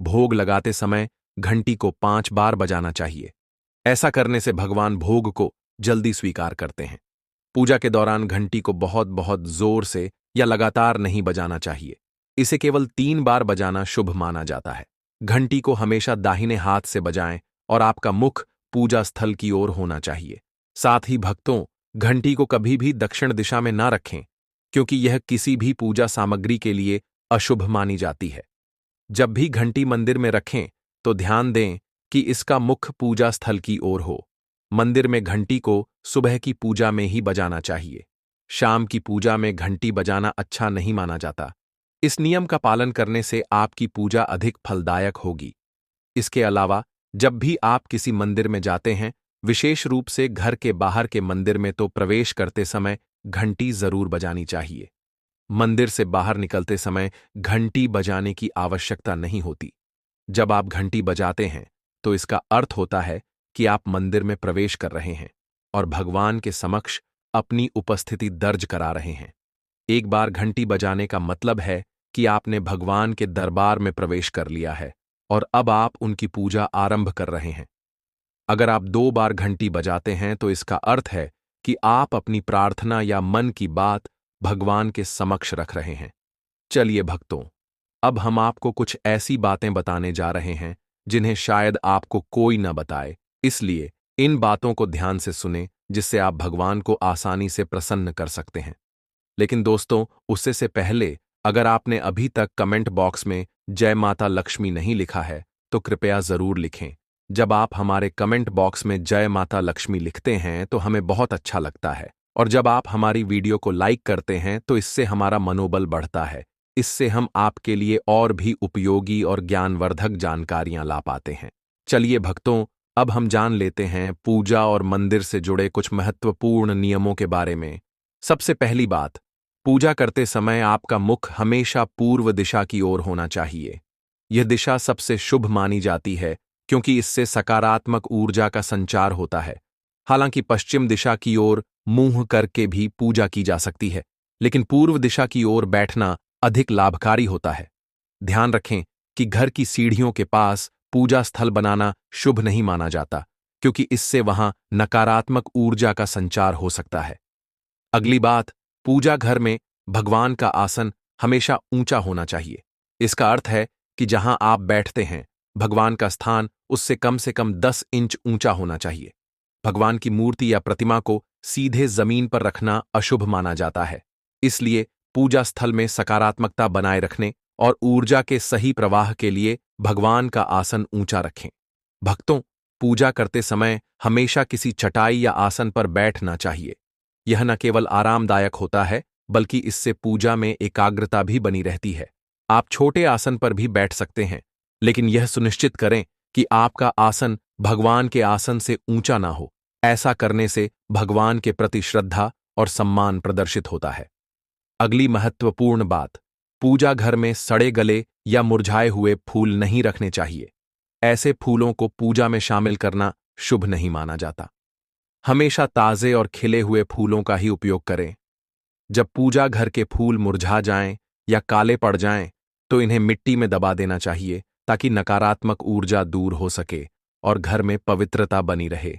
भोग लगाते समय घंटी को 5 बार बजाना चाहिए। ऐसा करने से भगवान भोग को जल्दी स्वीकार करते हैं। पूजा के दौरान घंटी को बहुत बहुत जोर से या लगातार नहीं बजाना चाहिए। इसे केवल 3 बार बजाना शुभ माना जाता है। घंटी को हमेशा दाहिने हाथ से बजाएं और आपका मुख पूजा स्थल की ओर होना चाहिए। साथ ही भक्तों, घंटी को कभी भी दक्षिण दिशा में ना रखें, क्योंकि यह किसी भी पूजा सामग्री के लिए अशुभ मानी जाती है। जब भी घंटी मंदिर में रखें तो ध्यान दें कि इसका मुख पूजा स्थल की ओर हो। मंदिर में घंटी को सुबह की पूजा में ही बजाना चाहिए। शाम की पूजा में घंटी बजाना अच्छा नहीं माना जाता। इस नियम का पालन करने से आपकी पूजा अधिक फलदायक होगी। इसके अलावा जब भी आप किसी मंदिर में जाते हैं, विशेष रूप से घर के बाहर के मंदिर में, तो प्रवेश करते समय घंटी जरूर बजानी चाहिए। मंदिर से बाहर निकलते समय घंटी बजाने की आवश्यकता नहीं होती। जब आप घंटी बजाते हैं तो इसका अर्थ होता है कि आप मंदिर में प्रवेश कर रहे हैं और भगवान के समक्ष अपनी उपस्थिति दर्ज करा रहे हैं। एक बार घंटी बजाने का मतलब है कि आपने भगवान के दरबार में प्रवेश कर लिया है और अब आप उनकी पूजा आरंभ कर रहे हैं। अगर आप 2 बार घंटी बजाते हैं तो इसका अर्थ है कि आप अपनी प्रार्थना या मन की बात भगवान के समक्ष रख रहे हैं। चलिए भक्तों, अब हम आपको कुछ ऐसी बातें बताने जा रहे हैं जिन्हें शायद आपको कोई न बताए, इसलिए इन बातों को ध्यान से सुने, जिससे आप भगवान को आसानी से प्रसन्न कर सकते हैं। लेकिन दोस्तों, उससे से पहले अगर आपने अभी तक कमेंट बॉक्स में जय माता लक्ष्मी नहीं लिखा है तो कृपया जरूर लिखें। जब आप हमारे कमेंट बॉक्स में जय माता लक्ष्मी लिखते हैं तो हमें बहुत अच्छा लगता है, और जब आप हमारी वीडियो को लाइक करते हैं तो इससे हमारा मनोबल बढ़ता है। इससे हम आपके लिए और भी उपयोगी और ज्ञानवर्धक जानकारियां ला पाते हैं। चलिए भक्तों, अब हम जान लेते हैं पूजा और मंदिर से जुड़े कुछ महत्वपूर्ण नियमों के बारे में। सबसे पहली बात, पूजा करते समय आपका मुख हमेशा पूर्व दिशा की ओर होना चाहिए। यह दिशा सबसे शुभ मानी जाती है, क्योंकि इससे सकारात्मक ऊर्जा का संचार होता है हालांकि पश्चिम दिशा की ओर मुंह करके भी पूजा की जा सकती है, लेकिन पूर्व दिशा की ओर बैठना अधिक लाभकारी होता है। ध्यान रखें कि घर की सीढ़ियों के पास पूजा स्थल बनाना शुभ नहीं माना जाता, क्योंकि इससे वहां नकारात्मक ऊर्जा का संचार हो सकता है। अगली बात, पूजा घर में भगवान का आसन हमेशा ऊंचा होना चाहिए। इसका अर्थ है कि जहां आप बैठते हैं, भगवान का स्थान उससे कम से कम 10 इंच ऊंचा होना चाहिए। भगवान की मूर्ति या प्रतिमा को सीधे जमीन पर रखना अशुभ माना जाता है। इसलिए पूजा स्थल में सकारात्मकता बनाए रखने और ऊर्जा के सही प्रवाह के लिए भगवान का आसन ऊंचा रखें। भक्तों, पूजा करते समय हमेशा किसी चटाई या आसन पर बैठना चाहिए। यह न केवल आरामदायक होता है, बल्कि इससे पूजा में एकाग्रता भी बनी रहती है। आप छोटे आसन पर भी बैठ सकते हैं, लेकिन यह सुनिश्चित करें कि आपका आसन भगवान के आसन से ऊंचा ना हो। ऐसा करने से भगवान के प्रति श्रद्धा और सम्मान प्रदर्शित होता है। अगली महत्वपूर्ण बात, पूजा घर में सड़े गले या मुरझाए हुए फूल नहीं रखने चाहिए। ऐसे फूलों को पूजा में शामिल करना शुभ नहीं माना जाता। हमेशा ताजे और खिले हुए फूलों का ही उपयोग करें। जब पूजा घर के फूल मुरझा जाएं या काले पड़ जाएं, तो इन्हें मिट्टी में दबा देना चाहिए, ताकि नकारात्मक ऊर्जा दूर हो सके और घर में पवित्रता बनी रहे।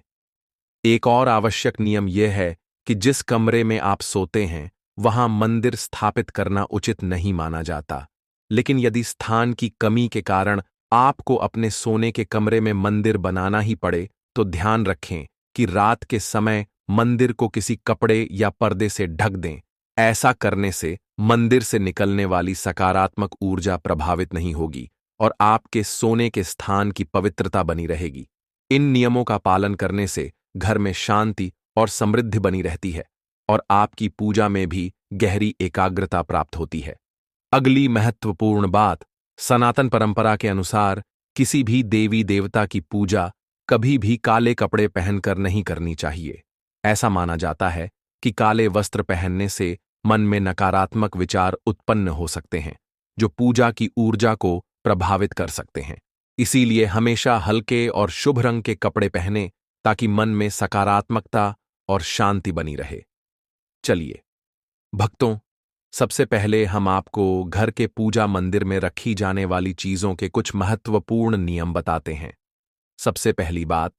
एक और आवश्यक नियम यह है कि जिस कमरे में आप सोते हैं, वहां मंदिर स्थापित करना उचित नहीं माना जाता। लेकिन यदि स्थान की कमी के कारण आपको अपने सोने के कमरे में मंदिर बनाना ही पड़े, तो ध्यान रखें कि रात के समय मंदिर को किसी कपड़े या पर्दे से ढक दें। ऐसा करने से मंदिर से निकलने वाली सकारात्मक ऊर्जा प्रभावित नहीं होगी और आपके सोने के स्थान की पवित्रता बनी रहेगी। इन नियमों का पालन करने से घर में शांति और समृद्धि बनी रहती है और आपकी पूजा में भी गहरी एकाग्रता प्राप्त होती है। अगली महत्वपूर्ण बात, सनातन परंपरा के अनुसार किसी भी देवी देवता की पूजा कभी भी काले कपड़े पहनकर नहीं करनी चाहिए। ऐसा माना जाता है कि काले वस्त्र पहनने से मन में नकारात्मक विचार उत्पन्न हो सकते हैं, जो पूजा की ऊर्जा को प्रभावित कर सकते हैं। इसीलिए हमेशा हल्के और शुभ रंग के कपड़े पहने, ताकि मन में सकारात्मकता और शांति बनी रहे। चलिए भक्तों, सबसे पहले हम आपको घर के पूजा मंदिर में रखी जाने वाली चीजों के कुछ महत्वपूर्ण नियम बताते हैं। सबसे पहली बात,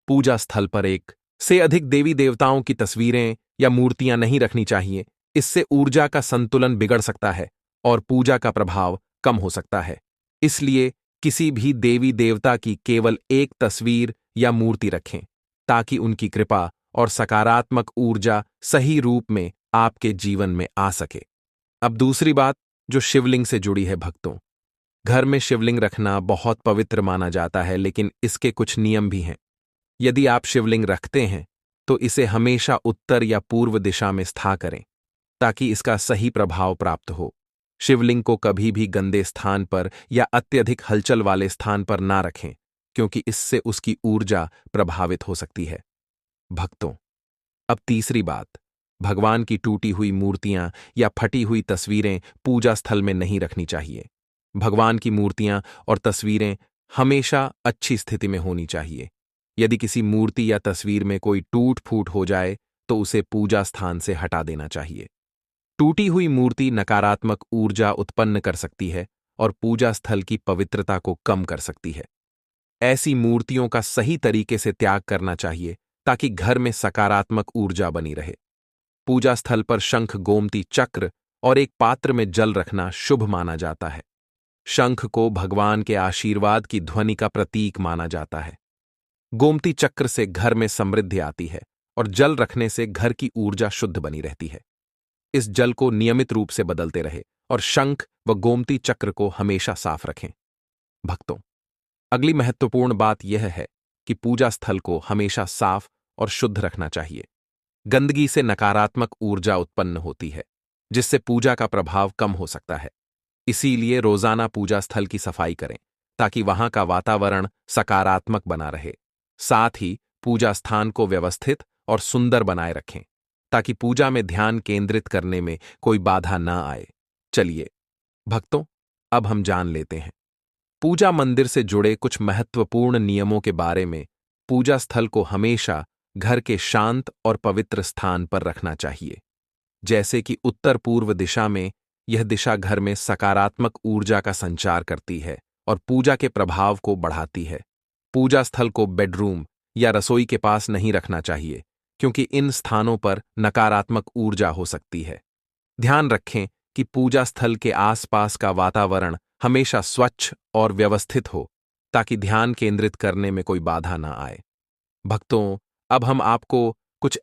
पूजा स्थल पर एक से अधिक देवी देवताओं की तस्वीरें या मूर्तियां नहीं रखनी चाहिए। इससे ऊर्जा का संतुलन बिगड़ सकता है और पूजा का प्रभाव कम हो सकता है। इसलिए किसी भी देवी देवता की केवल एक तस्वीर या मूर्ति रखें, ताकि उनकी कृपा और सकारात्मक ऊर्जा सही रूप में आपके जीवन में आ सके। अब दूसरी बात, जो शिवलिंग से जुड़ी है। भक्तों, घर में शिवलिंग रखना बहुत पवित्र माना जाता है, लेकिन इसके कुछ नियम भी हैं। यदि आप शिवलिंग रखते हैं, तो इसे हमेशा उत्तर या पूर्व दिशा में स्था करें, ताकि इसका सही प्रभाव प्राप्त हो। शिवलिंग को कभी भी गंदे स्थान पर या अत्यधिक हलचल वाले स्थान पर ना रखें, क्योंकि इससे उसकी ऊर्जा प्रभावित हो सकती है। भक्तों, अब तीसरी बात, भगवान की टूटी हुई मूर्तियां या फटी हुई तस्वीरें पूजा स्थल में नहीं रखनी चाहिए। भगवान की मूर्तियां और तस्वीरें हमेशा अच्छी स्थिति में होनी चाहिए। यदि किसी मूर्ति या तस्वीर में कोई टूट फूट हो जाए, तो उसे पूजा स्थान से हटा देना चाहिए। टूटी हुई मूर्ति नकारात्मक ऊर्जा उत्पन्न कर सकती है और पूजा स्थल की पवित्रता को कम कर सकती है। ऐसी मूर्तियों का सही तरीके से त्याग करना चाहिए, ताकि घर में सकारात्मक ऊर्जा बनी रहे। पूजा स्थल पर शंख, गोमती चक्र और एक पात्र में जल रखना शुभ माना जाता है। शंख को भगवान के आशीर्वाद की ध्वनि का प्रतीक माना जाता है। गोमती चक्र से घर में समृद्धि आती है और जल रखने से घर की ऊर्जा शुद्ध बनी रहती है। इस जल को नियमित रूप से बदलते रहे और शंख व गोमती चक्र को हमेशा साफ रखें। भक्तों, अगली महत्वपूर्ण बात यह है कि पूजा स्थल को हमेशा साफ और शुद्ध रखना चाहिए। गंदगी से नकारात्मक ऊर्जा उत्पन्न होती है, जिससे पूजा का प्रभाव कम हो सकता है। इसीलिए रोजाना पूजा स्थल की सफाई करें, ताकि वहां का वातावरण सकारात्मक बना रहे। साथ ही पूजा स्थान को व्यवस्थित और सुंदर बनाए रखें, ताकि पूजा में ध्यान केंद्रित करने में कोई बाधा ना आए। चलिए भक्तों, अब हम जान लेते हैं पूजा मंदिर से जुड़े कुछ महत्वपूर्ण नियमों के बारे में। पूजा स्थल को हमेशा घर के शांत और पवित्र स्थान पर रखना चाहिए, जैसे कि उत्तर पूर्व दिशा में। यह दिशा घर में सकारात्मक ऊर्जा का संचार करती है और पूजा के प्रभाव को बढ़ाती है। पूजा स्थल को बेडरूम या रसोई के पास नहीं रखना चाहिए, क्योंकि इन स्थानों पर नकारात्मक ऊर्जा हो सकती है। ध्यान रखें कि पूजा स्थल के आसपास का वातावरण हमेशा स्वच्छ और व्यवस्थित हो, ताकि ध्यान केंद्रित करने में कोई बाधा न आए। भक्तों, अब हम आपको कुछ